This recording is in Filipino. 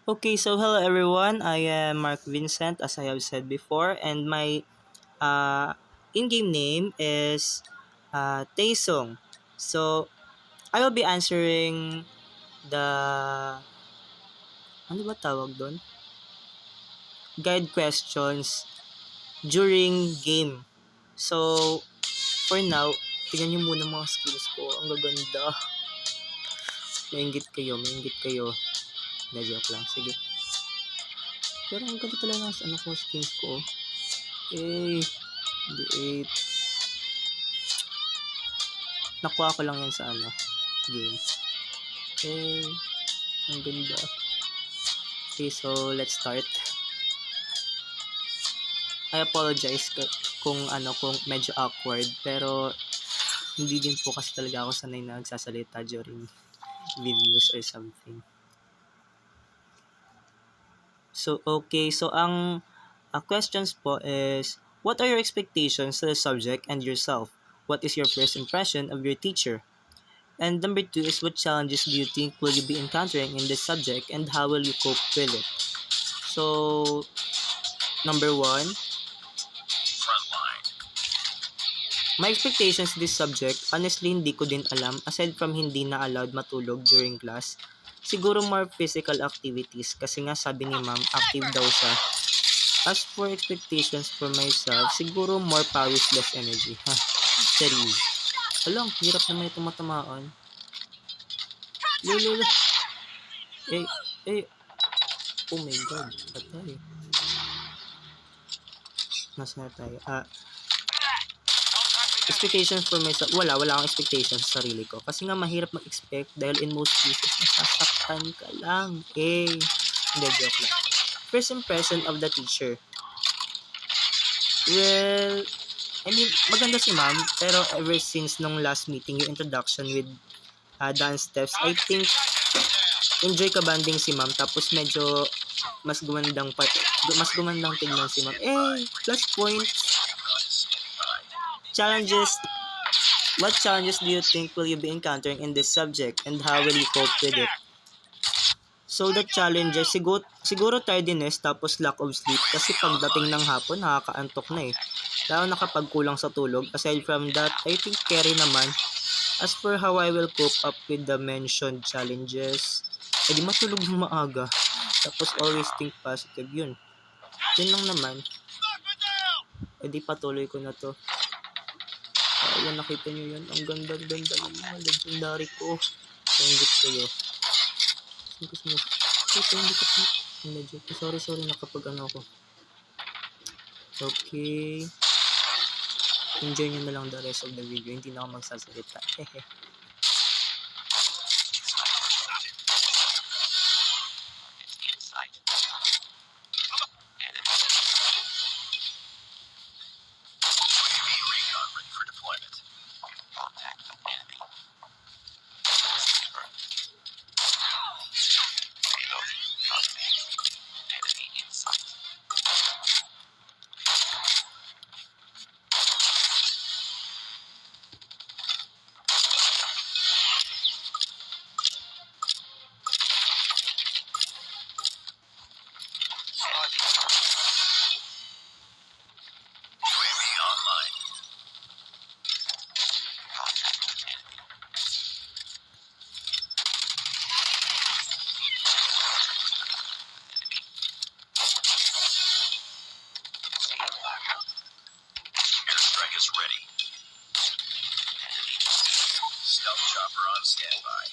Okay, so hello everyone. I am Mark Vincent, as I have said before, and my uh, in-game name is Taesung. So I will be answering the ano ba tawag doon? Guide questions during game. So for now, tingnan niyo muna mga skills ko. Ang gaganda. Maingit kayo. Na joke lang. Sige. Pero ang ganda talaga ng ano ko skills ko. Eh, D8. Nakuha ko lang yan sa game. Eh, ang ganda. Okay, so let's start. I apologize kung medyo awkward, pero hindi din po kasi talaga ako sanay na nagsasalita during videos or something. So, okay. So, ang questions po is, what are your expectations to the subject and yourself? What is your first impression of your teacher? And number 2 is, what challenges do you think will you be encountering in this subject and how will you cope with it? So, number 1, my expectations this subject, honestly hindi ko din alam aside from hindi na allowed matulog during class. Siguro more physical activities kasi nga sabi ni ma'am active daw siya. As for expectations for myself, siguro more powers less energy. Ha, series. Alam, hirap naman itong matamaan. Lolo. Eh, oh my god, patay. Nasa na tayo? Expectations for myself, wala akong expectations sa sarili ko. Kasi nga mahirap mag-expect dahil in most cases, nasasaktan ka lang. Hindi, joke lang. First impression of the teacher. Well, I mean, maganda si ma'am, pero ever since nung last meeting, yung introduction with dance steps, I think, enjoy ka banding si ma'am, tapos medyo mas gumandang tignan si ma'am. Plus points. Challenges. What challenges do you think will you be encountering in this subject and how will you cope with it? So the challenges, siguro tardiness tapos lack of sleep kasi pagdating ng hapon nakakaantok na eh. Lalo na kapag kulang sa tulog. Aside from that, I think carry naman. As for how I will cope up with the mentioned challenges, edi matulog ng maaga. Tapos always think positive, yun. Yun lang naman. Edi patuloy ko na to. Ayan, nakita nyo yan. Ang ganda ng mga legendary ko. Thank kayo. Sorry, nakapag ako. Okay. Enjoy nyo na lang the rest of the video. Hindi na ako magsasalita. Is ready. Stealth chopper on standby.